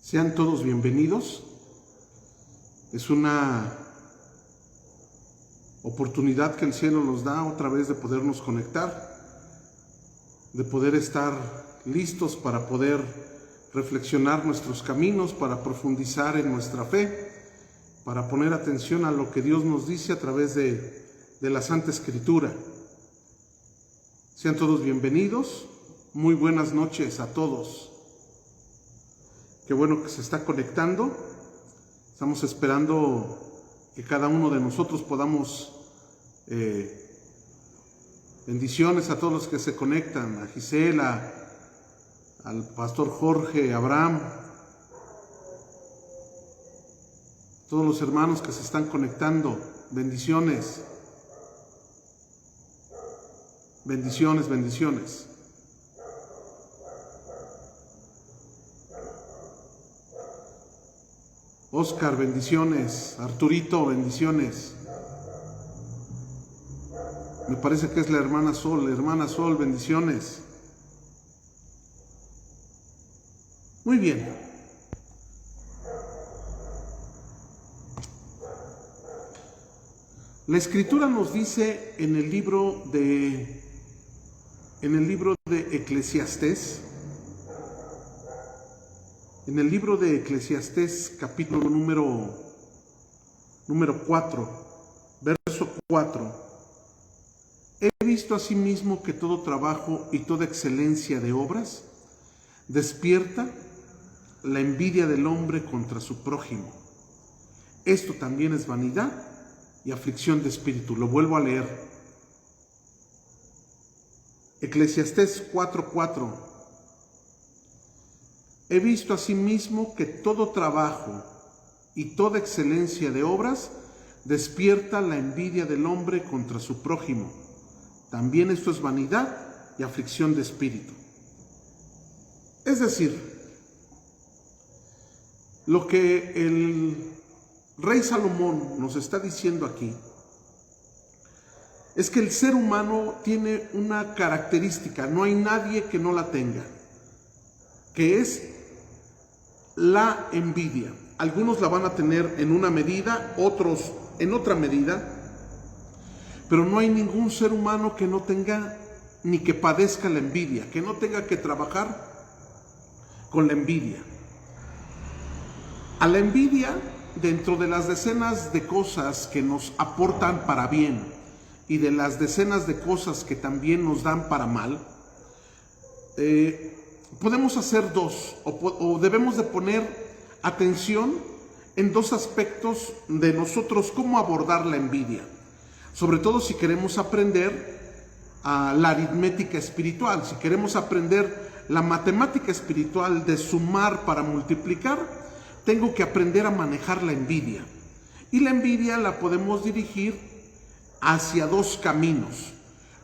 Sean todos bienvenidos. Es una oportunidad que el cielo nos da otra vez de podernos conectar, de poder estar listos para poder reflexionar nuestros caminos, para profundizar en nuestra fe, para poner atención a lo que Dios nos dice a través de la Santa Escritura. Sean todos bienvenidos. Muy buenas noches a todos. Qué bueno que se está conectando. Estamos esperando que cada uno de nosotros podamos, bendiciones a todos los que se conectan, a Gisela, al pastor Jorge, a Abraham, todos los hermanos que se están conectando, bendiciones, bendiciones, bendiciones. Oscar, bendiciones. Arturito, bendiciones. Me parece que es la hermana Sol, bendiciones. Muy bien. La Escritura nos dice en el libro de Eclesiastés, en el libro de Eclesiastés, capítulo número 4, verso 4. He visto asimismo que todo trabajo y toda excelencia de obras despierta la envidia del hombre contra su prójimo. Esto también es vanidad y aflicción de espíritu. Lo vuelvo a leer. Eclesiastés 4:4. He visto asimismo que todo trabajo y toda excelencia de obras despierta la envidia del hombre contra su prójimo. También esto es vanidad y aflicción de espíritu. Es decir, lo que el rey Salomón nos está diciendo aquí es que el ser humano tiene una característica, no hay nadie que no la tenga, que es la envidia. Algunos la van a tener en una medida, otros en otra medida, pero no hay ningún ser humano que no tenga ni que padezca la envidia, que no tenga que trabajar con la envidia. A la envidia, dentro de las decenas de cosas que nos aportan para bien y de las decenas de cosas que también nos dan para mal, podemos hacer dos, o debemos de poner atención en dos aspectos de nosotros, cómo abordar la envidia, sobre todo si queremos aprender la aritmética espiritual, si queremos aprender la matemática espiritual de sumar para multiplicar, tengo que aprender a manejar la envidia, y la envidia la podemos dirigir hacia dos caminos.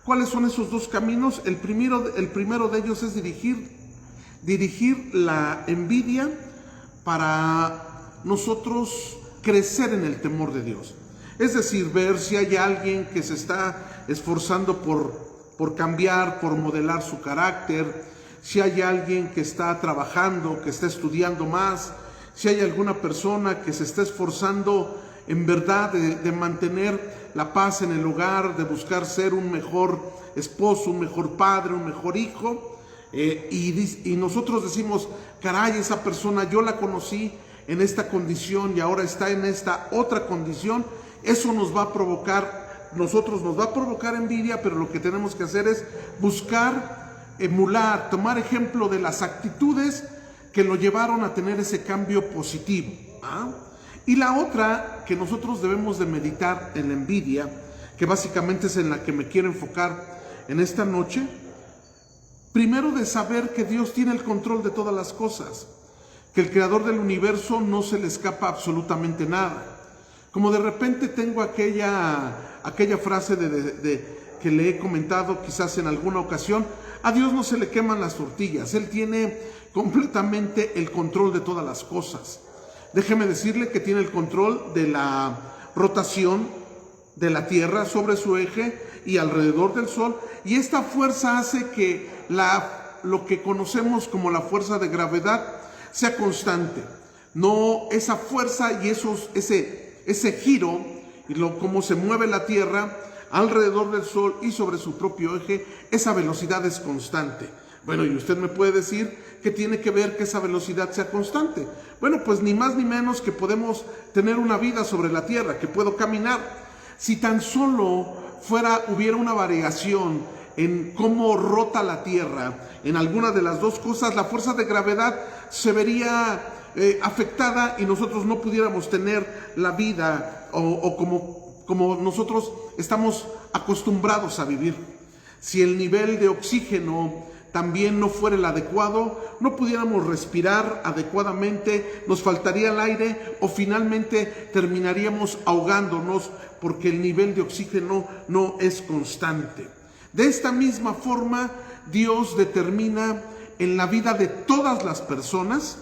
¿Cuáles son esos dos caminos? El primero de ellos es dirigir la envidia para nosotros crecer en el temor de Dios. Es decir, ver si hay alguien que se está esforzando por cambiar, por modelar su carácter, si hay alguien que está trabajando, que está estudiando más, si hay alguna persona que se está esforzando en verdad de mantener la paz en el hogar, de buscar ser un mejor esposo, un mejor padre, un mejor hijo. Y nosotros decimos, caray, esa persona yo la conocí en esta condición y ahora está en esta otra condición. Eso nos va a provocar envidia, pero lo que tenemos que hacer es buscar, emular, tomar ejemplo de las actitudes que lo llevaron a tener ese cambio positivo. Y la otra que nosotros debemos de meditar en la envidia, que básicamente es en la que me quiero enfocar en esta noche, primero de saber que Dios tiene el control de todas las cosas, que el creador del universo no se le escapa absolutamente nada. Como de repente tengo aquella frase que le he comentado quizás en alguna ocasión, a Dios no se le queman las tortillas, Él tiene completamente el control de todas las cosas. Déjeme decirle que tiene el control de la rotación de la Tierra sobre su eje y alrededor del Sol, y esta fuerza hace que lo que conocemos como la fuerza de gravedad sea constante. No esa fuerza y ese giro, y cómo se mueve la Tierra alrededor del Sol y sobre su propio eje, esa velocidad es constante. Bueno, y usted me puede decir que tiene que ver que esa velocidad sea constante. Bueno, pues ni más ni menos que podemos tener una vida sobre la Tierra, que puedo caminar. Si tan solo hubiera una variación en cómo rota la Tierra, en alguna de las dos cosas, la fuerza de gravedad se vería afectada y nosotros no pudiéramos tener la vida o como nosotros estamos acostumbrados a vivir. Si el nivel de oxígeno también no fuera el adecuado, no pudiéramos respirar adecuadamente, nos faltaría el aire o finalmente terminaríamos ahogándonos porque el nivel de oxígeno no es constante. De esta misma forma, Dios determina en la vida de todas las personas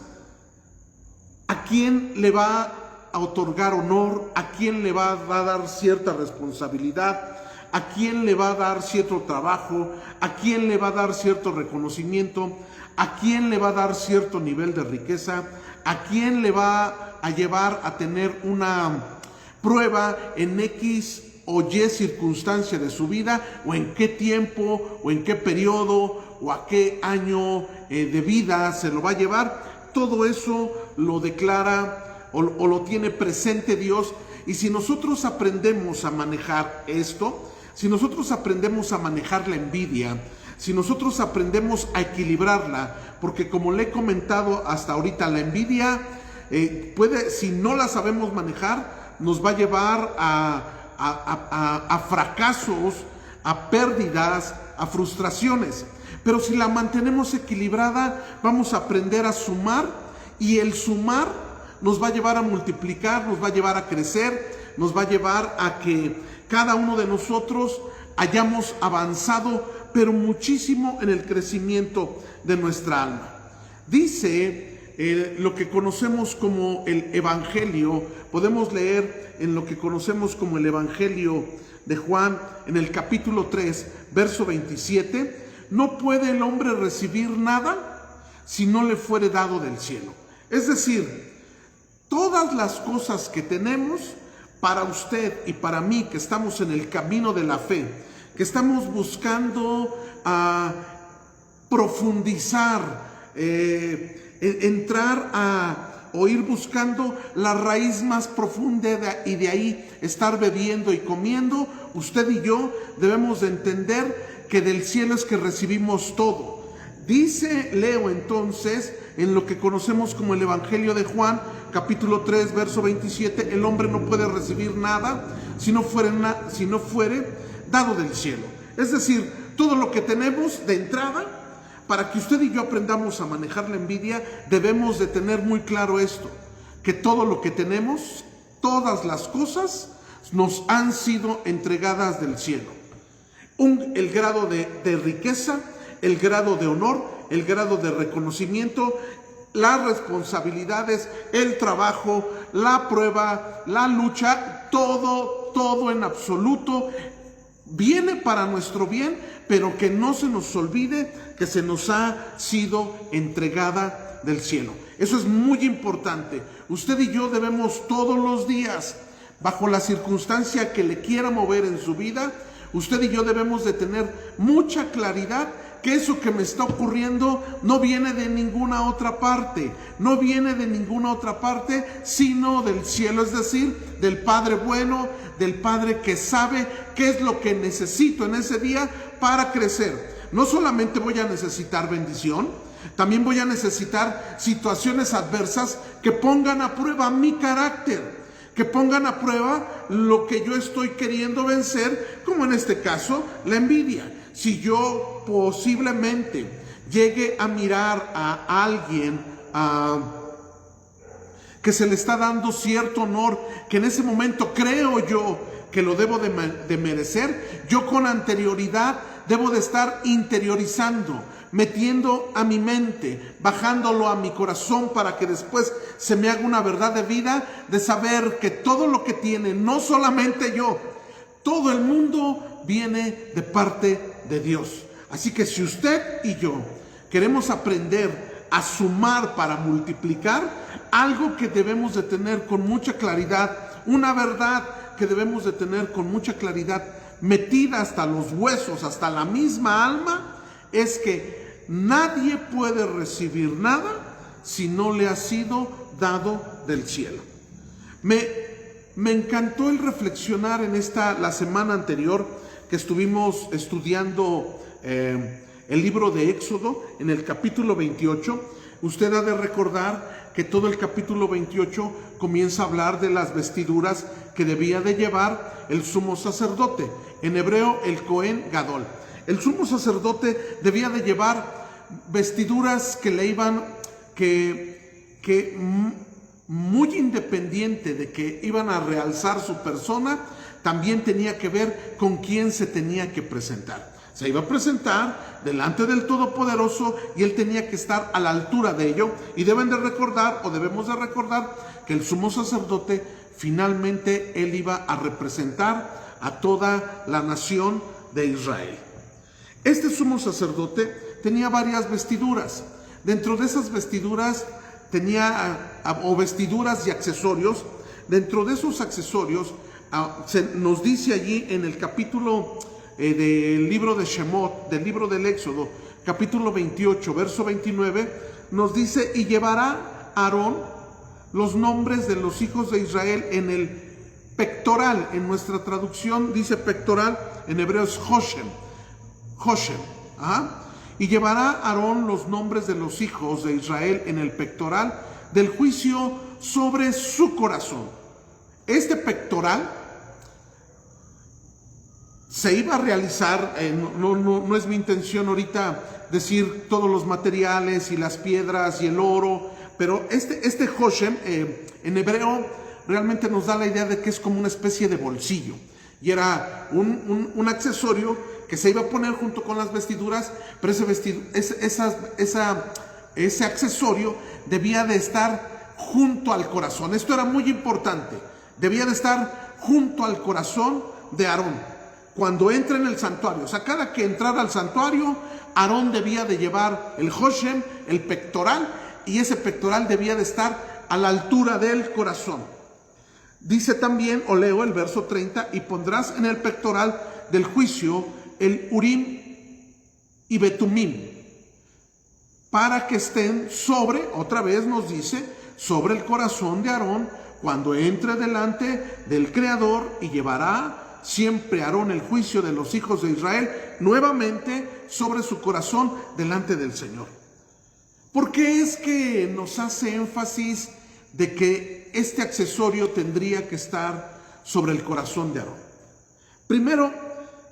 a quién le va a otorgar honor, a quién le va a dar cierta responsabilidad, a quién le va a dar cierto trabajo, a quién le va a dar cierto reconocimiento, a quién le va a dar cierto nivel de riqueza, a quién le va a llevar a tener una prueba en X o Y circunstancia de su vida, o en qué tiempo, o en qué periodo, o a qué año de vida se lo va a llevar. Todo eso lo declara o lo tiene presente Dios. Y si nosotros aprendemos a manejar esto, si nosotros aprendemos a manejar la envidia, si nosotros aprendemos a equilibrarla, porque como le he comentado hasta ahorita, la envidia si no la sabemos manejar, nos va a llevar a fracasos, a pérdidas, a frustraciones. Pero si la mantenemos equilibrada, vamos a aprender a sumar, y el sumar nos va a llevar a multiplicar, nos va a llevar a crecer, nos va a llevar a que cada uno de nosotros hayamos avanzado, pero muchísimo en el crecimiento de nuestra alma. Dice lo que conocemos como el Evangelio, podemos leer en lo que conocemos como el Evangelio de Juan, en el capítulo 3, verso 27, no puede el hombre recibir nada si no le fuere dado del cielo. Es decir, todas las cosas que tenemos, para usted y para mí, que estamos en el camino de la fe, que estamos buscando profundizar, entrar o ir buscando la raíz más profunda y de ahí estar bebiendo y comiendo, usted y yo debemos de entender que del cielo es que recibimos todo. Dice, leo entonces, en lo que conocemos como el Evangelio de Juan, capítulo 3, verso 27, el hombre no puede recibir nada si no fuere dado del cielo. Es decir, todo lo que tenemos de entrada, para que usted y yo aprendamos a manejar la envidia, debemos de tener muy claro esto, que todo lo que tenemos, todas las cosas, nos han sido entregadas del cielo. El grado de riqueza, el grado de honor, el grado de reconocimiento, las responsabilidades, el trabajo, la prueba, la lucha, todo en absoluto viene para nuestro bien, pero que no se nos olvide que se nos ha sido entregada del cielo. Eso es muy importante. Usted y yo debemos todos los días, bajo la circunstancia que le quiera mover en su vida, usted y yo debemos de tener mucha claridad que eso que me está ocurriendo no viene de ninguna otra parte, no viene de ninguna otra parte, sino del cielo, es decir, del Padre bueno, del Padre que sabe qué es lo que necesito en ese día para crecer. No solamente voy a necesitar bendición, también voy a necesitar situaciones adversas que pongan a prueba mi carácter, que pongan a prueba lo que yo estoy queriendo vencer, como en este caso la envidia. Si yo posiblemente llegue a mirar a alguien que se le está dando cierto honor, que en ese momento creo yo que lo debo de merecer, yo con anterioridad debo de estar interiorizando, metiendo a mi mente, bajándolo a mi corazón para que después se me haga una verdad de vida, de saber que todo lo que tiene, no solamente yo, todo el mundo viene de parte de Dios. Así que si usted y yo queremos aprender a sumar para multiplicar, algo que debemos de tener con mucha claridad, una verdad que debemos de tener con mucha claridad, metida hasta los huesos, hasta la misma alma, es que nadie puede recibir nada si no le ha sido dado del cielo. Me encantó el reflexionar en la semana anterior que estuvimos estudiando el libro de Éxodo, en el capítulo 28. Usted ha de recordar que todo el capítulo 28 comienza a hablar de las vestiduras que debía de llevar el sumo sacerdote, en hebreo el Cohen Gadol. El sumo sacerdote debía de llevar vestiduras que le iban, que muy independiente de que iban a realzar su persona, también tenía que ver con quién se tenía que presentar. Se iba a presentar delante del Todopoderoso y él tenía que estar a la altura de ello. Y debemos de recordar que el sumo sacerdote finalmente él iba a representar a toda la nación de Israel. Este sumo sacerdote tenía varias vestiduras. Dentro de esas vestiduras vestiduras y accesorios. Dentro de esos accesorios nos dice allí en el capítulo del libro de Shemot, del libro del Éxodo, capítulo 28, verso 29, nos dice: y llevará Aarón los nombres de los hijos de Israel en el pectoral. En nuestra traducción dice pectoral, en hebreo es Hoshem. Y llevará Aarón los nombres de los hijos de Israel en el pectoral del juicio sobre su corazón. Este pectoral se iba a realizar, no es mi intención ahorita decir todos los materiales y las piedras y el oro, pero este Hoshem en hebreo realmente nos da la idea de que es como una especie de bolsillo, y era un accesorio que se iba a poner junto con las vestiduras, pero ese accesorio debía de estar junto al corazón. Esto era muy importante, debía de estar junto al corazón de Aarón cuando entra en el santuario. O sea, cada que entrara al santuario, Aarón debía de llevar el Hoshem, el pectoral, y ese pectoral debía de estar a la altura del corazón. Dice también, o leo el verso 30, y pondrás en el pectoral del juicio el Urim y Betumim, para que estén otra vez nos dice, sobre el corazón de Aarón cuando entre delante del Creador, y llevará siempre Aarón el juicio de los hijos de Israel nuevamente sobre su corazón delante del Señor. ¿Por qué es que nos hace énfasis de que este accesorio tendría que estar sobre el corazón de Aarón? Primero,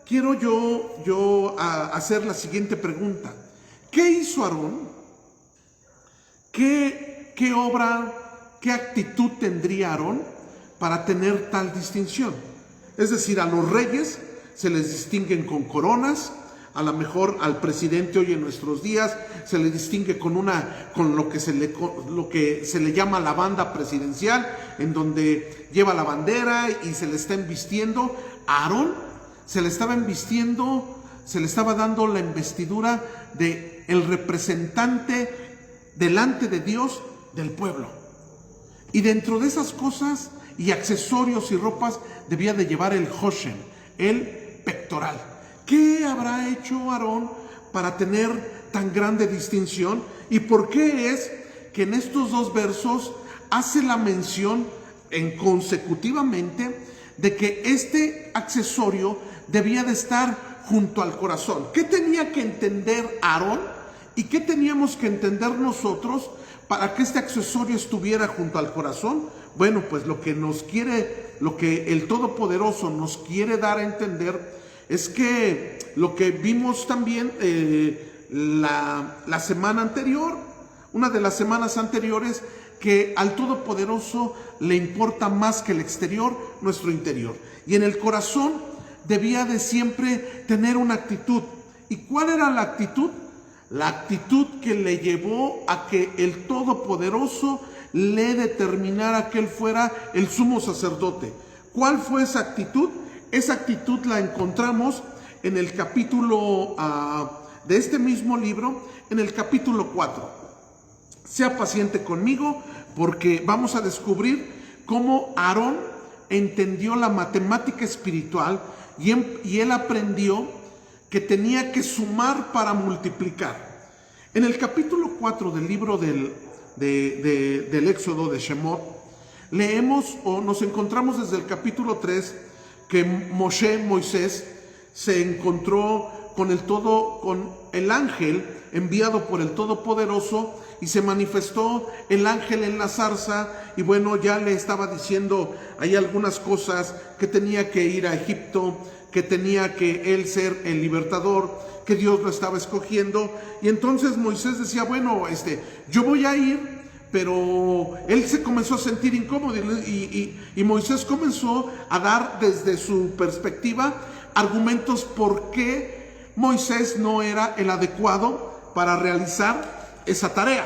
quiero yo hacer la siguiente pregunta. ¿Qué hizo Aarón? ¿Qué obra, qué actitud tendría Aarón para tener tal distinción? Es decir, a los reyes se les distinguen con coronas, a lo mejor al presidente hoy en nuestros días se le distingue con lo que se le llama la banda presidencial, en donde lleva la bandera y se le está embistiendo. A Aarón se le estaba embistiendo, se le estaba dando la investidura de el representante delante de Dios del pueblo. Y dentro de esas cosas y accesorios y ropas debía de llevar el Hoshem, el pectoral. ¿Qué habrá hecho Aarón para tener tan grande distinción? ¿Y por qué es que en estos dos versos hace la mención consecutivamente de que este accesorio debía de estar junto al corazón? ¿Qué tenía que entender Aarón y qué teníamos que entender nosotros para que este accesorio estuviera junto al corazón? Bueno, pues lo que el Todopoderoso nos quiere dar a entender es que lo que vimos también la semana anterior, una de las semanas anteriores, que al Todopoderoso le importa más que el exterior, nuestro interior. Y en el corazón debía de siempre tener una actitud. ¿Y cuál era la actitud? La actitud que le llevó a que el Todopoderoso le determinara que él fuera el sumo sacerdote. ¿Cuál fue esa actitud? Esa actitud la encontramos en el capítulo de este mismo libro, en el capítulo 4. sea paciente conmigo porque vamos a descubrir cómo Aarón entendió la matemática espiritual y él aprendió que tenía que sumar para multiplicar. En el capítulo 4 del libro del Éxodo de Shemot, leemos o nos encontramos desde el capítulo 3 que Moisés se encontró con el ángel enviado por el Todopoderoso, y se manifestó el ángel en la zarza, y bueno, ya le estaba diciendo ahí algunas cosas, que tenía que ir a Egipto, que tenía que él ser el libertador, que Dios lo estaba escogiendo. Y entonces Moisés decía, bueno, yo voy a ir, pero él se comenzó a sentir incómodo, y Moisés comenzó a dar desde su perspectiva argumentos por qué Moisés no era el adecuado para realizar esa tarea.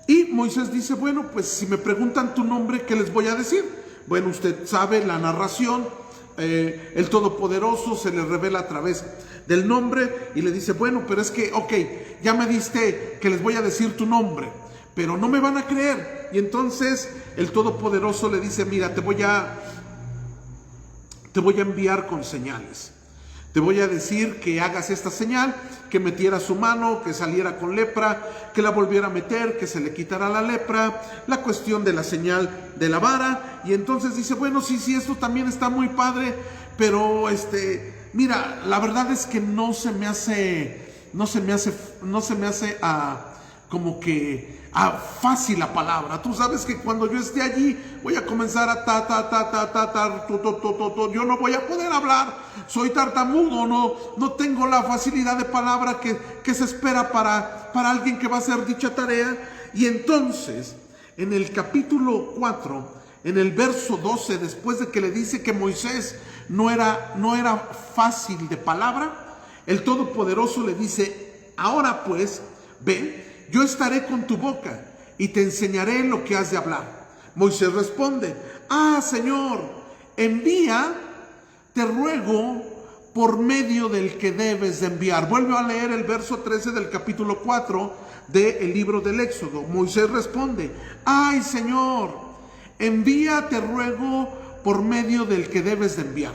Y Moisés dice, bueno, pues si me preguntan tu nombre, ¿qué les voy a decir? Bueno, usted sabe la narración, el Todopoderoso se le revela a través del nombre y le dice, bueno, pero es que, ok, ya me diste que les voy a decir tu nombre, pero no me van a creer. Y entonces el Todopoderoso le dice, mira, te voy a enviar con señales. Te voy a decir que hagas esta señal, que metiera su mano, que saliera con lepra, que la volviera a meter, que se le quitara la lepra, la cuestión de la señal de la vara. Y entonces dice, bueno, sí, esto también está muy padre, pero mira, la verdad es que no se me hace como que fácil la palabra. Tú sabes que cuando yo esté allí voy a comenzar a yo no voy a poder hablar, soy tartamudo, no tengo la facilidad de palabra que se espera para alguien que va a hacer dicha tarea. Y entonces en el capítulo 4, en el verso 12, después de que le dice que Moisés no era fácil de palabra, el Todopoderoso le dice, ahora pues, ve, yo estaré con tu boca y te enseñaré lo que has de hablar. Moisés responde, Señor, envía, te ruego, por medio del que debes de enviar. Vuelvo a leer el verso 13 del capítulo 4 del libro del Éxodo. Moisés responde, Señor, envía, te ruego, por medio del que debes de enviar.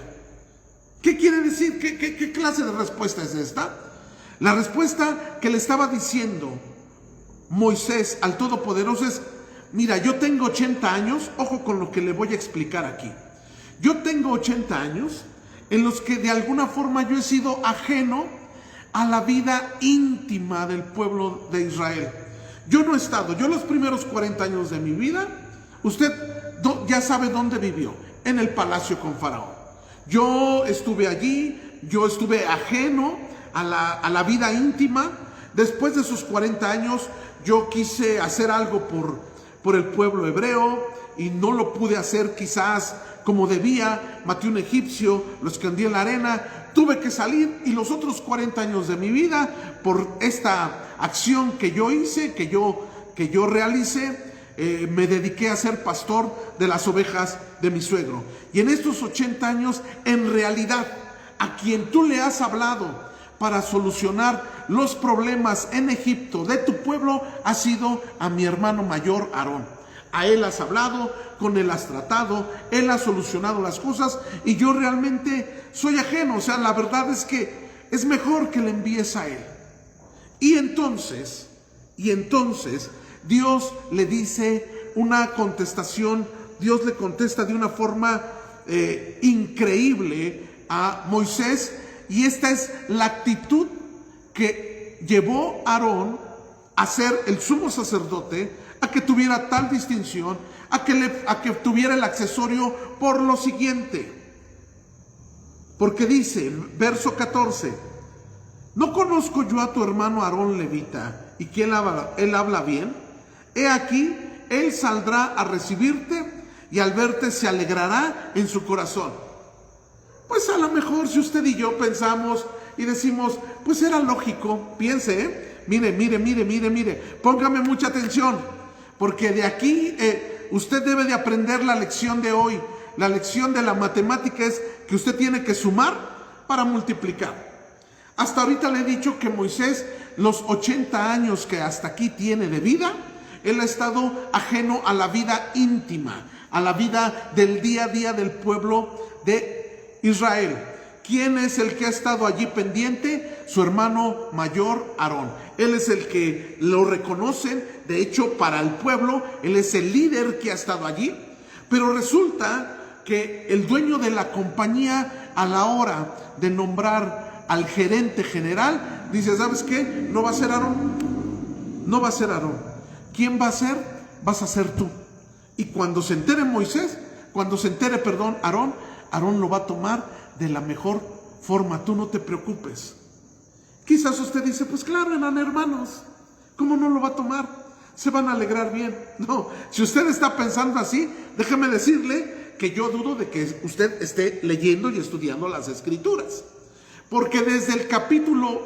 ¿Qué quiere decir? ¿Qué clase de respuesta es esta? La respuesta que le estaba diciendo Moisés al Todopoderoso es, mira, yo tengo 80 años, ojo con lo que le voy a explicar aquí. Yo tengo 80 años en los que de alguna forma yo he sido ajeno a la vida íntima del pueblo de Israel. Yo no he estado, los primeros 40 años de mi vida, usted ya sabe dónde vivió, en el palacio con Faraón. Yo estuve allí, yo estuve ajeno a la vida íntima. Después de esos 40 años, yo quise hacer algo por el pueblo hebreo y no lo pude hacer quizás como debía. Maté un egipcio, lo escondí en la arena, tuve que salir, y los otros 40 años de mi vida, por esta acción que yo hice, que yo realicé, me dediqué a ser pastor de las ovejas de mi suegro. Y en estos 80 años, en realidad, a quien tú le has hablado para solucionar los problemas en Egipto de tu pueblo ha sido a mi hermano mayor Aarón. A él has hablado, con él has tratado, él ha solucionado las cosas, y yo realmente soy ajeno. O sea, la verdad es que es mejor que le envíes a él. Y entonces Dios le dice una contestación. Dios le contesta de una forma increíble a Moisés. Y esta es la actitud que llevó a Aarón a ser el sumo sacerdote, a que tuviera tal distinción, a que tuviera el accesorio, por lo siguiente. Porque dice, verso 14, ¿no conozco yo a tu hermano Aarón levita, y que él habla bien? He aquí, él saldrá a recibirte, y al verte se alegrará en su corazón. Pues a lo mejor si usted y yo pensamos y decimos, pues era lógico, piense, mire, póngame mucha atención, porque de aquí usted debe de aprender la lección de hoy. La lección de la matemática es que usted tiene que sumar para multiplicar. Hasta ahorita le he dicho que Moisés, los 80 años que hasta aquí tiene de vida, él ha estado ajeno a la vida íntima, a la vida del día a día del pueblo de Israel. ¿Quién es el que ha estado allí pendiente? Su hermano mayor, Aarón. Él es el que lo reconocen. De hecho, para el pueblo, él es el líder que ha estado allí. Pero resulta que el dueño de la compañía, a la hora de nombrar al gerente general, dice, ¿sabes qué? No va a ser Aarón. No va a ser Aarón. ¿Quién va a ser? Vas a ser tú. Y cuando se entere Aarón, Aarón lo va a tomar de la mejor forma. Tú no te preocupes. Quizás usted dice, pues claro, eran hermanos, ¿cómo no lo va a tomar? Se van a alegrar bien. No, si usted está pensando así, déjeme decirle que yo dudo de que usted esté leyendo y estudiando las Escrituras. Porque desde el capítulo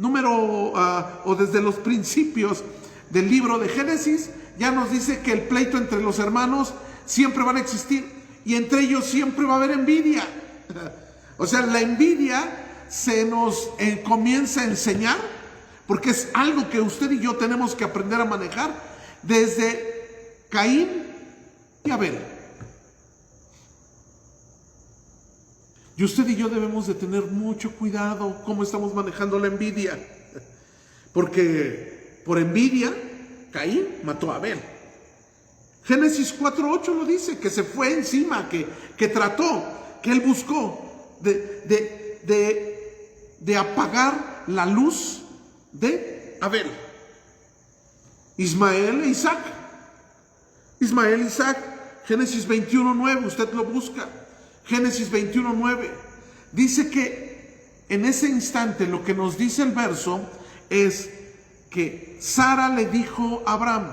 o desde los principios del libro de Génesis, ya nos dice que el pleito entre los hermanos siempre van a existir y entre ellos siempre va a haber envidia. O sea, la envidia se nos comienza a enseñar, porque es algo que usted y yo tenemos que aprender a manejar desde Caín y Abel. Y usted y yo debemos de tener mucho cuidado cómo estamos manejando la envidia, porque por envidia Caín mató a Abel. Génesis 4:8 lo dice, que se fue encima, que trató, que él buscó de apagar la luz de Abel. Ismael e Isaac. Génesis 21:9, usted lo busca. Génesis 21:9. Dice que en ese instante lo que nos dice el verso es que Sara le dijo a Abraham,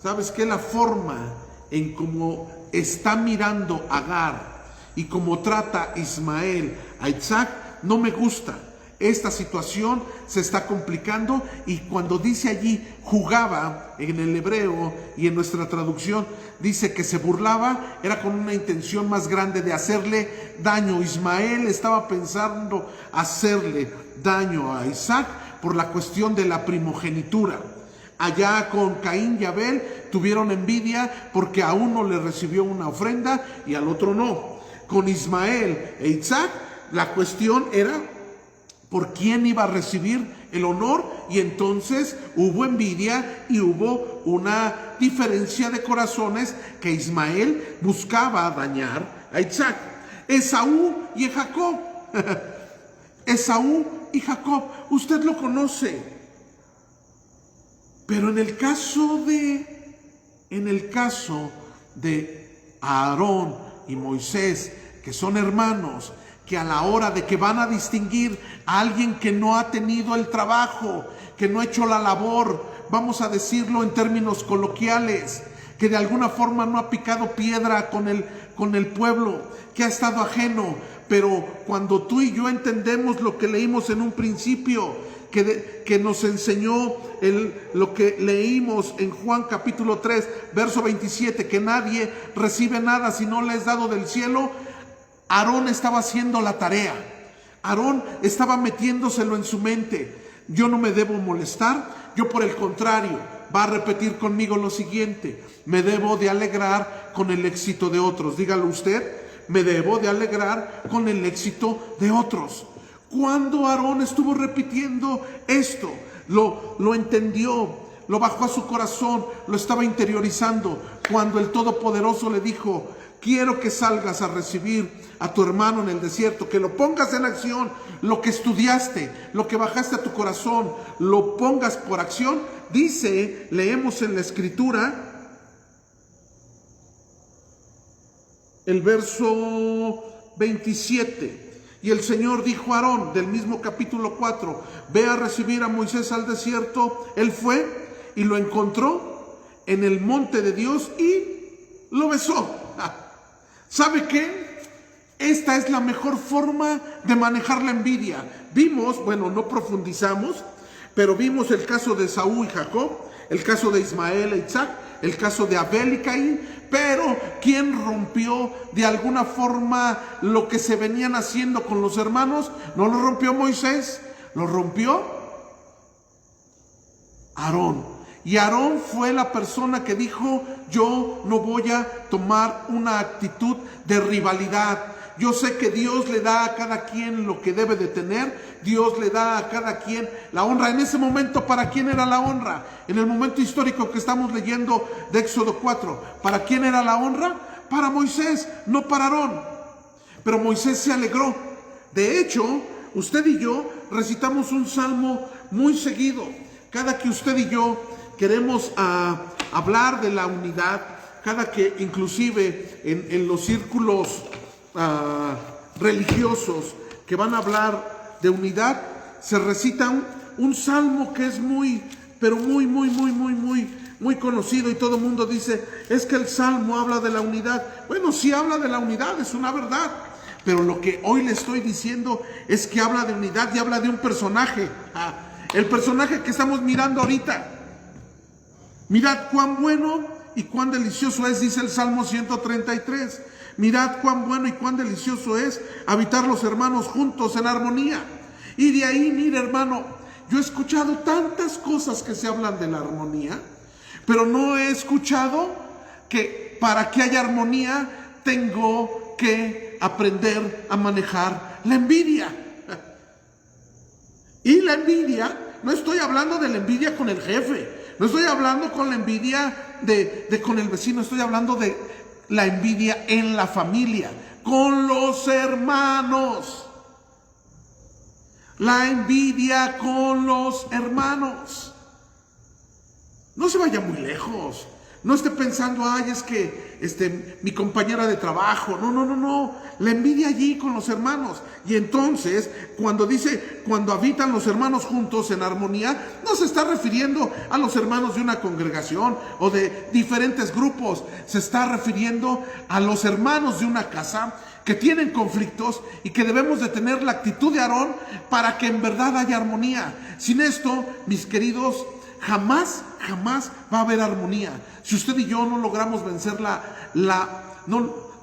¿sabes qué? La forma en cómo está mirando Agar y cómo trata Ismael a Isaac no me gusta. Esta situación se está complicando, y cuando dice allí jugaba en el hebreo y en nuestra traducción dice que se burlaba, era con una intención más grande de hacerle daño. Ismael estaba pensando hacerle daño a Isaac por la cuestión de la primogenitura. Allá con Caín y Abel tuvieron envidia porque a uno le recibió una ofrenda y al otro no. Con Ismael e Isaac la cuestión era por quién iba a recibir el honor, y entonces hubo envidia y hubo una diferencia de corazones que Ismael buscaba dañar a Isaac. Esaú y Jacob. Esaú y Jacob, usted lo conoce. Pero en el caso de Aarón y Moisés, que son hermanos, que a la hora de que van a distinguir a alguien que no ha tenido el trabajo, que no ha hecho la labor, vamos a decirlo en términos coloquiales, que de alguna forma no ha picado piedra con el pueblo, que ha estado ajeno. Pero cuando tú y yo entendemos lo que leímos en un principio, que nos enseñó lo que leímos en Juan capítulo 3, verso 27, que nadie recibe nada si no le es dado del cielo. Aarón estaba haciendo la tarea. Aarón estaba metiéndoselo en su mente. Yo no me debo molestar, yo por el contrario, va a repetir conmigo lo siguiente: me debo de alegrar con el éxito de otros. Dígalo usted, me debo de alegrar con el éxito de otros. Cuando Aarón estuvo repitiendo esto, lo entendió, lo bajó a su corazón, lo estaba interiorizando. Cuando el Todopoderoso le dijo: quiero que salgas a recibir a tu hermano en el desierto, que lo pongas en acción, lo que estudiaste, lo que bajaste a tu corazón, lo pongas por acción. Dice, leemos en la Escritura, el verso 27, y el Señor dijo a Aarón, del mismo capítulo 4, ve a recibir a Moisés al desierto. Él fue y lo encontró en el monte de Dios y lo besó. ¿Sabe qué? Esta es la mejor forma de manejar la envidia. Vimos, bueno, no profundizamos, pero vimos el caso de Esaú y Jacob, el caso de Ismael e Isaac, el caso de Abel y Caín. Pero ¿quién rompió de alguna forma lo que se venían haciendo con los hermanos? No lo rompió Moisés, lo rompió Aarón. Y Aarón fue la persona que dijo: yo no voy a tomar una actitud de rivalidad. Yo sé que Dios le da a cada quien lo que debe de tener. Dios le da a cada quien la honra. En ese momento, ¿para quién era la honra? En el momento histórico que estamos leyendo de Éxodo 4, ¿para quién era la honra? Para Moisés, no para Aarón. Pero Moisés se alegró. De hecho, usted y yo recitamos un salmo muy seguido. Cada que usted y yo queremos hablar de la unidad, cada que inclusive en los círculos religiosos que van a hablar de unidad, se recita un salmo que es muy conocido, y todo el mundo dice: es que el salmo habla de la unidad. Bueno, sí habla de la unidad, es una verdad, pero lo que hoy le estoy diciendo es que habla de unidad y habla de un personaje, el personaje que estamos mirando ahorita. Mirad cuán bueno y cuán delicioso es, dice el Salmo 133. Mirad cuán bueno y cuán delicioso es habitar los hermanos juntos en armonía. Y de ahí, mire, hermano, yo he escuchado tantas cosas que se hablan de la armonía, pero no he escuchado que para que haya armonía tengo que aprender a manejar la envidia. Y la envidia, no estoy hablando de la envidia con el jefe, no estoy hablando con la envidia con el vecino, estoy hablando de la envidia en la familia, con los hermanos. La envidia con los hermanos. No se vaya muy lejos. No esté pensando: ay, es que mi compañera de trabajo. No. La envidia allí con los hermanos. Y entonces, cuando dice, cuando habitan los hermanos juntos en armonía, no se está refiriendo a los hermanos de una congregación o de diferentes grupos. Se está refiriendo a los hermanos de una casa que tienen conflictos y que debemos de tener la actitud de Aarón para que en verdad haya armonía. Sin esto, mis queridos, jamás va a haber armonía. Si usted y yo no logramos vencer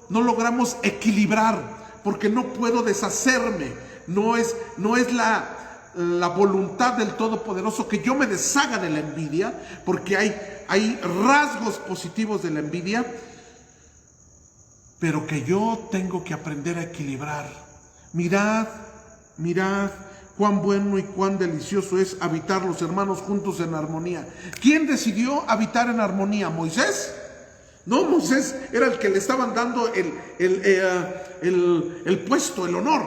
no logramos equilibrar, porque no puedo deshacerme. No es la voluntad del Todopoderoso que yo me deshaga de la envidia, porque hay rasgos positivos de la envidia, pero que yo tengo que aprender a equilibrar. Mirad cuán bueno y cuán delicioso es habitar los hermanos juntos en armonía. ¿Quién decidió habitar en armonía? ¿Moisés? No, Moisés era el que le estaban dando el puesto, el honor.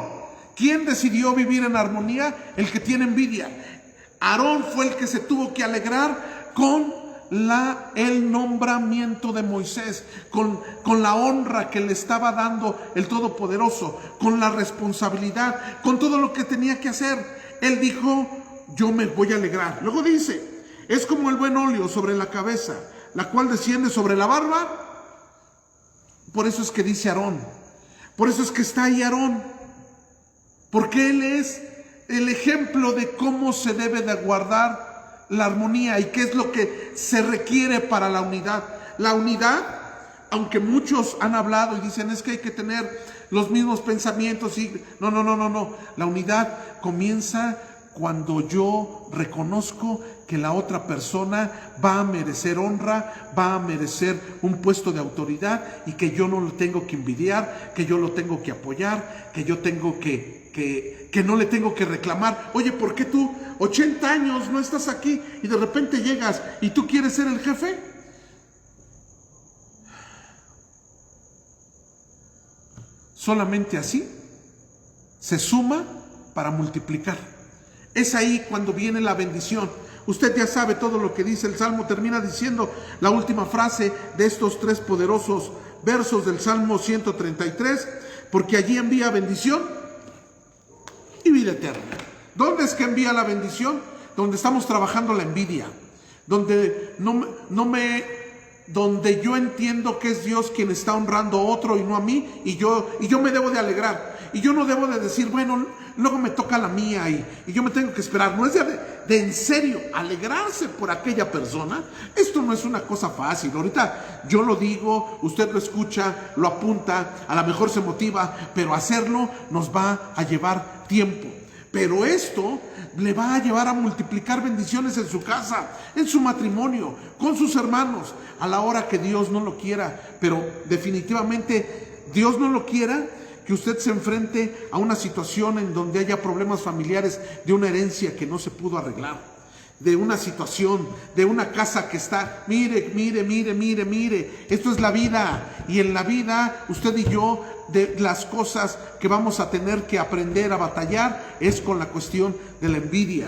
¿Quién decidió vivir en armonía? El que tiene envidia. Aarón fue el que se tuvo que alegrar con el nombramiento de Moisés, con la honra que le estaba dando el Todopoderoso, con la responsabilidad, con todo lo que tenía que hacer. Él dijo: yo me voy a alegrar. Luego dice: es como el buen óleo sobre la cabeza, la cual desciende sobre la barba. Por eso es que dice Aarón, por eso es que está ahí Aarón, porque él es el ejemplo de cómo se debe de guardar la armonía y qué es lo que se requiere para la unidad. La unidad, aunque muchos han hablado y dicen: es que hay que tener los mismos pensamientos, y no. La unidad comienza cuando yo reconozco que la otra persona va a merecer honra, va a merecer un puesto de autoridad, y que yo no lo tengo que envidiar, que yo lo tengo que apoyar, que yo tengo que no le tengo que reclamar: oye, ¿por qué tú 80 años no estás aquí y de repente llegas y tú quieres ser el jefe? Solamente así se suma para multiplicar. Es ahí cuando viene la bendición. Usted ya sabe todo lo que dice el Salmo. Termina diciendo la última frase de estos 3 poderosos versos del Salmo 133: porque allí envía bendición y vida eterna. ¿Dónde es que envía la bendición? Donde estamos trabajando la envidia, donde donde yo entiendo que es Dios quien está honrando a otro y no a mí, y yo me debo de alegrar, y yo no debo de decir: bueno, luego me toca la mía y yo me tengo que esperar. No es de en serio alegrarse por aquella persona. Esto no es una cosa fácil. Ahorita yo lo digo, usted lo escucha, lo apunta, a lo mejor se motiva, pero hacerlo nos va a llevar tiempo. Pero esto le va a llevar a multiplicar bendiciones en su casa, en su matrimonio, con sus hermanos, a la hora que Dios no lo quiera. Pero definitivamente Dios no lo quiera que usted se enfrente a una situación en donde haya problemas familiares de una herencia que no se pudo arreglar, de una situación, de una casa que está, mire, esto es la vida, y en la vida usted y yo, de las cosas que vamos a tener que aprender a batallar es con la cuestión de la envidia.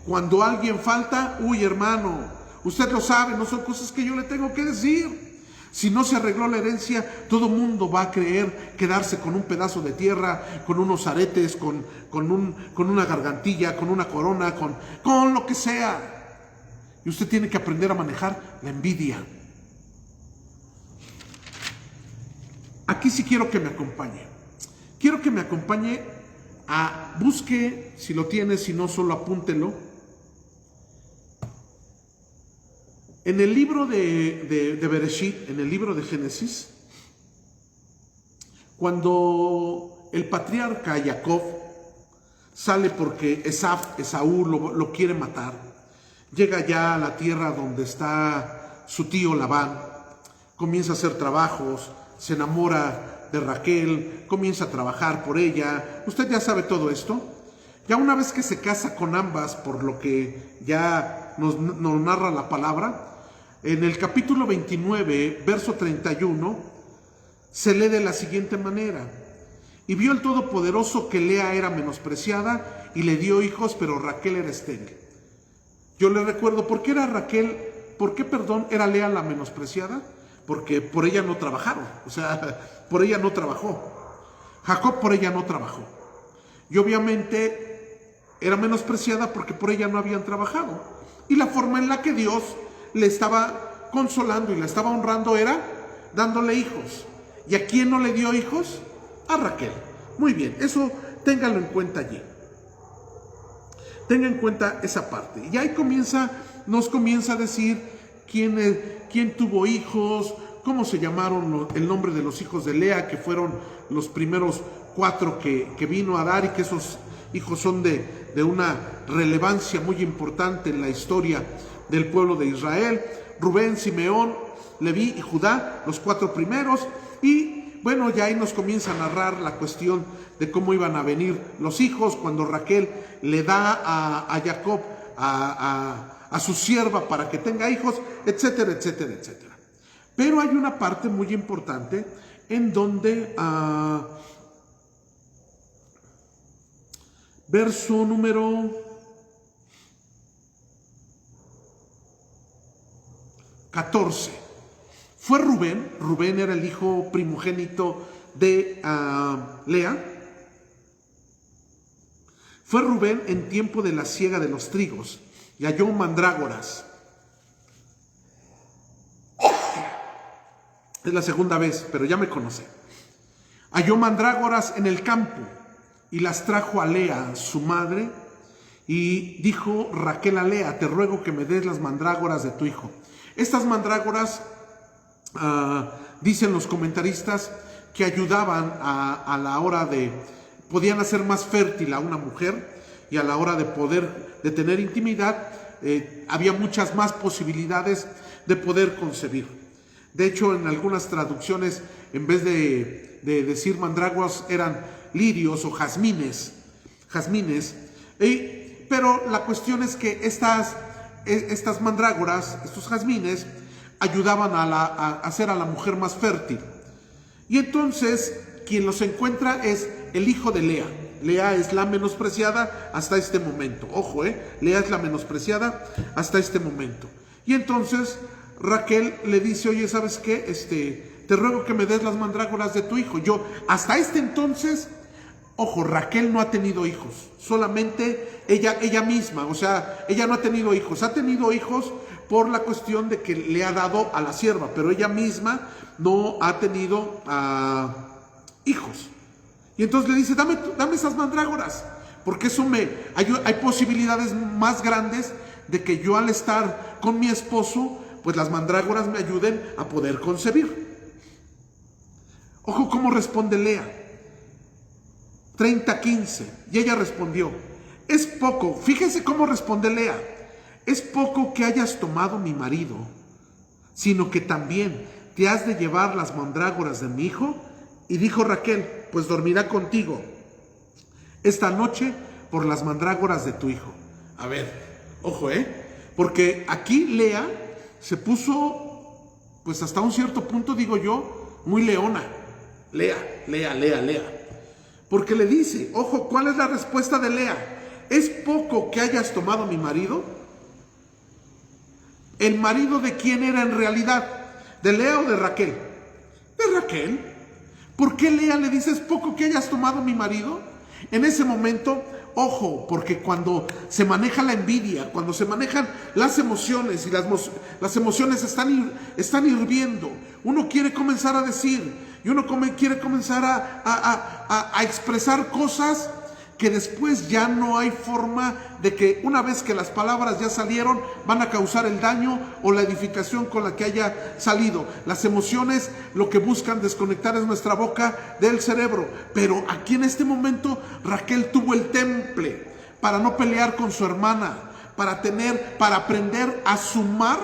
Cuando alguien falta, uy, hermano, usted lo sabe, no son cosas que yo le tengo que decir. Si no se arregló la herencia, todo mundo va a creer quedarse con un pedazo de tierra, con unos aretes, con una gargantilla, con una corona, con lo que sea. Y usted tiene que aprender a manejar la envidia. Aquí sí quiero que me acompañe. Quiero que me acompañe busque, si lo tiene, si no, solo apúntelo. En el libro de Bereshit, en el libro de Génesis, cuando el patriarca Jacob sale porque Esaú lo quiere matar, llega ya a la tierra donde está su tío Labán, comienza a hacer trabajos, se enamora de Raquel, comienza a trabajar por ella. Usted ya sabe todo esto. Ya una vez que se casa con ambas, por lo que ya nos narra la palabra, en el capítulo 29, verso 31, se lee de la siguiente manera: y vio el Todopoderoso que Lea era menospreciada y le dio hijos, pero Raquel era estéril. Yo le recuerdo, ¿por qué era era Lea la menospreciada? Porque por ella no trabajaron, o sea, por ella no trabajó. Jacob por ella no trabajó. Y obviamente era menospreciada porque por ella no habían trabajado. Y la forma en la que Dios le estaba consolando y la estaba honrando era dándole hijos. ¿Y a quién no le dio hijos? A Raquel. Muy bien, eso téngalo en cuenta allí. Tenga en cuenta esa parte. Y ahí nos comienza a decir quién tuvo hijos, cómo se llamaron, el nombre de los hijos de Lea, que fueron los primeros 4 que vino a dar, y que esos hijos son de una relevancia muy importante en la historia del pueblo de Israel: Rubén, Simeón, Leví y Judá, los 4 primeros. Y bueno, ya ahí nos comienza a narrar la cuestión de cómo iban a venir los hijos, cuando Raquel le da a Jacob a su sierva para que tenga hijos, etcétera, etcétera, etcétera. Pero hay una parte muy importante en donde verso número 14. Fue Rubén era el hijo primogénito de Lea. Fue Rubén en tiempo de la siega de los trigos, y halló mandrágoras. Es la segunda vez, pero ya me conoce. Halló mandrágoras en el campo y las trajo a Lea, su madre, y dijo Raquel a Lea: te ruego que me des las mandrágoras de tu hijo. Estas mandrágoras, dicen los comentaristas, que ayudaban a la hora podían hacer más fértil a una mujer, y a la hora de tener intimidad, había muchas más posibilidades de poder concebir. De hecho, en algunas traducciones, en vez de decir mandrágoras, eran lirios o jazmines. Pero la cuestión es que estas mandrágoras, estos jazmines, ayudaban a hacer a la mujer más fértil. Y entonces, quien los encuentra es el hijo de Lea. Lea es la menospreciada hasta este momento. Ojo, Lea es la menospreciada hasta este momento. Y entonces Raquel le dice: oye, ¿sabes qué? Te ruego que me des las mandrágoras de tu hijo. Hasta este entonces, ojo, Raquel no ha tenido hijos, solamente ella misma, o sea, ella no ha tenido hijos. Ha tenido hijos por la cuestión de que le ha dado a la sierva, pero ella misma no ha tenido hijos. Y entonces le dice: dame esas mandrágoras, porque hay posibilidades más grandes de que yo, al estar con mi esposo, pues las mandrágoras me ayuden a poder concebir. Ojo cómo responde Lea. 30:15. Y ella respondió: Es poco, fíjense cómo responde Lea, es poco que hayas tomado mi marido, sino que también te has de llevar las mandrágoras de mi hijo. Y dijo Raquel, pues dormirá contigo esta noche por las mandrágoras de tu hijo. A ver, ojo, porque aquí Lea se puso, pues hasta un cierto punto, digo yo, muy leona. Lea. Porque le dice, ojo, ¿cuál es la respuesta de Lea? ¿Es poco que hayas tomado mi marido? ¿El marido de quién era en realidad? ¿De Lea o de Raquel? De Raquel. ¿Por qué Lea le dice, es poco que hayas tomado mi marido? En ese momento, ojo, porque cuando se maneja la envidia, cuando se manejan las emociones y las emociones están hirviendo, uno quiere comenzar a decir y uno quiere comenzar a expresar cosas que después ya no hay forma de que, una vez que las palabras ya salieron, van a causar el daño o la edificación con la que haya salido. Las emociones lo que buscan desconectar es nuestra boca del cerebro. Pero aquí en este momento Raquel tuvo el temple para no pelear con su hermana, para aprender a sumar,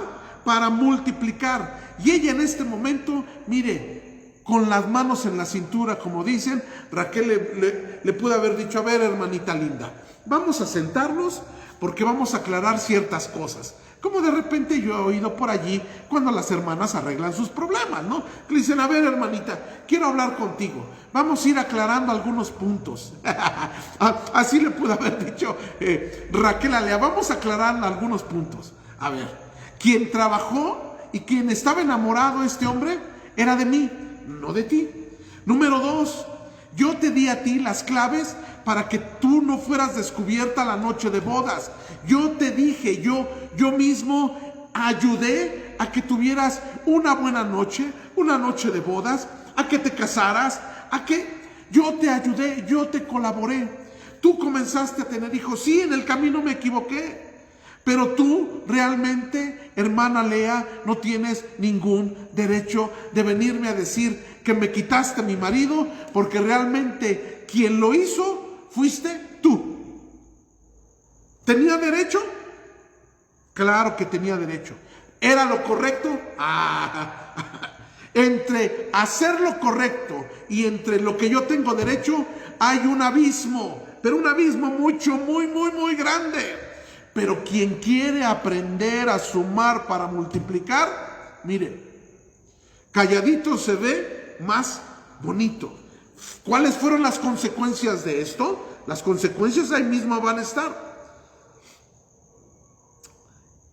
para multiplicar. Y ella en este momento, mire, con las manos en la cintura, como dicen, Raquel le pudo haber dicho, a ver, hermanita linda, vamos a sentarnos porque vamos a aclarar ciertas cosas. Como de repente yo he oído por allí cuando las hermanas arreglan sus problemas, ¿no? Que le dicen, a ver, hermanita, quiero hablar contigo, vamos a ir aclarando algunos puntos. Así le pudo haber dicho Raquel a Lea, vamos a aclarar algunos puntos. A ver, quien trabajó y quien estaba enamorado de este hombre era de mí, no de ti. Número 2, yo te di a ti las claves para que tú no fueras descubierta la noche de bodas. Yo te dije, yo mismo ayudé a que tuvieras una buena noche, una noche de bodas, a que te casaras, a que yo te ayudé, yo te colaboré. Tú comenzaste a tener hijos, sí, en el camino me equivoqué. Pero tú realmente, hermana Lea, no tienes ningún derecho de venirme a decir que me quitaste a mi marido, porque realmente quien lo hizo fuiste tú. ¿Tenía derecho? Claro que tenía derecho. ¿Era lo correcto? Entre hacer lo correcto y entre lo que yo tengo derecho hay un abismo, pero un abismo muy grande. Pero quien quiere aprender a sumar para multiplicar, mire, calladito se ve más bonito. ¿Cuáles fueron las consecuencias de esto? Las consecuencias ahí mismo van a estar.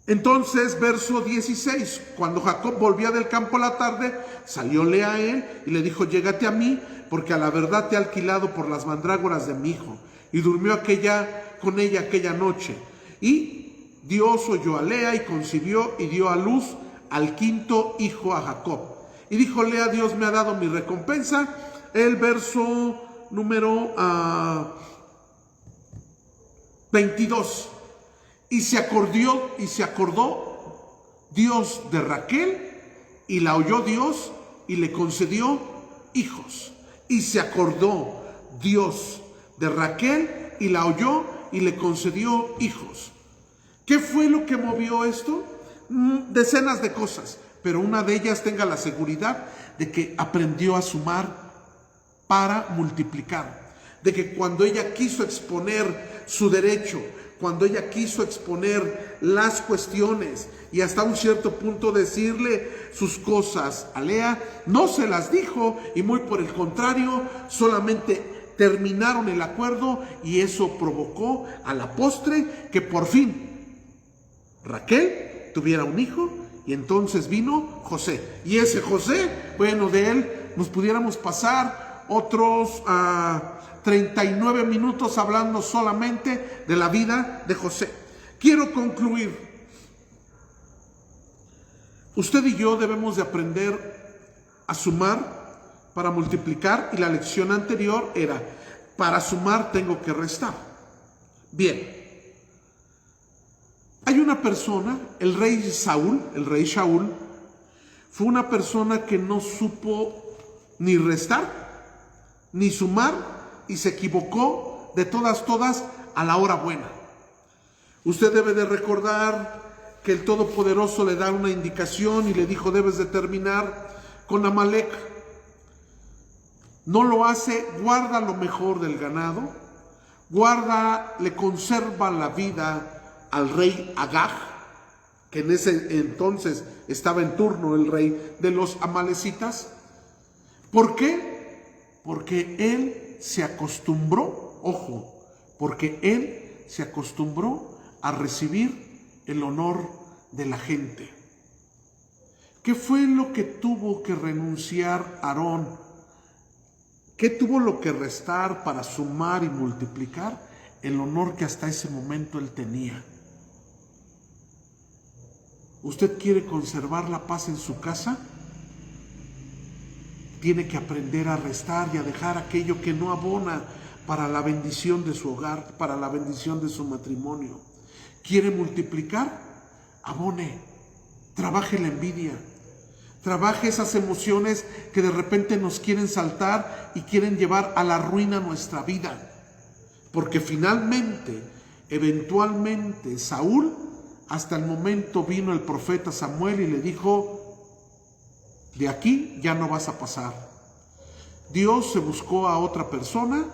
Entonces, verso 16, cuando Jacob volvía del campo a la tarde, salió Lea a él y le dijo, llégate a mí, porque a la verdad te he alquilado por las mandrágoras de mi hijo. Y durmió con ella aquella noche. Y Dios oyó a Lea y concibió y dio a luz al quinto hijo a Jacob. Y dijo Lea, Dios me ha dado mi recompensa. El verso número 22. Y se acordó Dios de Raquel y la oyó Dios y le concedió hijos. Y se acordó Dios de Raquel y la oyó y le concedió hijos. ¿Qué fue lo que movió esto? Decenas de cosas, pero una de ellas, tenga la seguridad de que aprendió a sumar para multiplicar. De que cuando ella quiso exponer su derecho, cuando ella quiso exponer las cuestiones y hasta un cierto punto decirle sus cosas a Lea, no se las dijo, y muy por el contrario, solamente terminaron el acuerdo, y eso provocó a la postre que por fin Raquel tuviera un hijo, y entonces vino José. Y ese José, bueno, de él nos pudiéramos pasar otros 39 minutos hablando solamente de la vida de José. Quiero concluir. Usted y yo debemos de aprender a sumar para multiplicar, y la lección anterior era, para sumar tengo que restar. Bien. Hay una persona, el rey Shaul, fue una persona que no supo ni restar, ni sumar, y se equivocó de todas a la hora buena. Usted debe de recordar que el Todopoderoso le da una indicación y le dijo: debes de terminar con Amalek. No lo hace, guarda lo mejor del ganado, le conserva la vida al rey Agag, que en ese entonces estaba en turno el rey de los amalecitas. ¿Por qué? Porque él se acostumbró, ojo, porque él se acostumbró a recibir el honor de la gente. ¿Qué fue lo que tuvo que renunciar Aarón? ¿Qué tuvo lo que restar para sumar y multiplicar? El honor que hasta ese momento él tenía. ¿Usted quiere conservar la paz en su casa? Tiene que aprender a restar y a dejar aquello que no abona para la bendición de su hogar, para la bendición de su matrimonio. ¿Quiere multiplicar? Abone, trabaje la envidia, trabaje esas emociones que de repente nos quieren saltar y quieren llevar a la ruina nuestra vida. Porque finalmente, eventualmente, Saúl, hasta el momento vino el profeta Samuel y le dijo: de aquí ya no vas a pasar. Dios se buscó a otra persona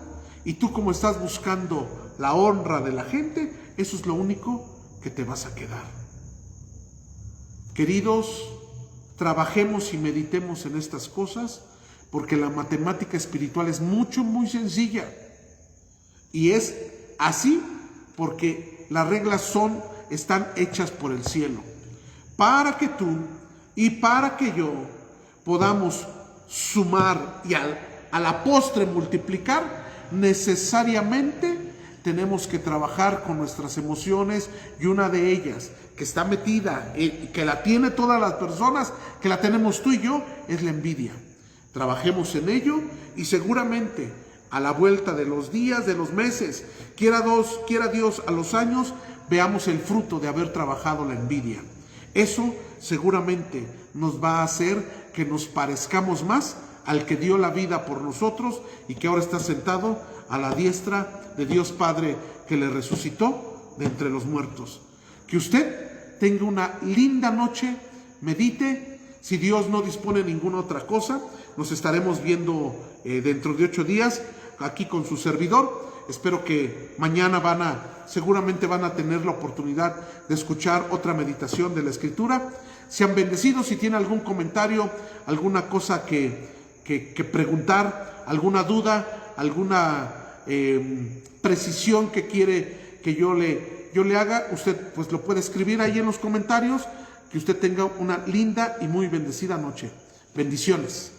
y tú, como estás buscando la honra de la gente, eso es lo único que te vas a quedar. Queridos, trabajemos y meditemos en estas cosas, porque la matemática espiritual es muy sencilla. Y es así porque las reglas están hechas por el cielo. Para que tú y para que yo podamos sumar y a la postre multiplicar, necesariamente tenemos que trabajar con nuestras emociones, y una de ellas que está metida, que la tiene todas las personas, que la tenemos tú y yo, es la envidia. Trabajemos en ello y seguramente a la vuelta de los días, de los meses, quiera Dios a los años, veamos el fruto de haber trabajado la envidia. Eso seguramente nos va a hacer que nos parezcamos más al que dio la vida por nosotros y que ahora está sentado a la diestra de Dios Padre, que le resucitó de entre los muertos. Que usted tenga una linda noche, medite. Si Dios no dispone ninguna otra cosa, nos estaremos viendo dentro de 8 días aquí con su servidor. Espero que mañana seguramente van a tener la oportunidad de escuchar otra meditación de la Escritura. Sean bendecidos. Si tienen algún comentario, alguna cosa que preguntar, alguna duda, alguna precisión que quiere que yo le haga, usted pues lo puede escribir ahí en los comentarios. Que usted tenga una linda y muy bendecida noche. Bendiciones.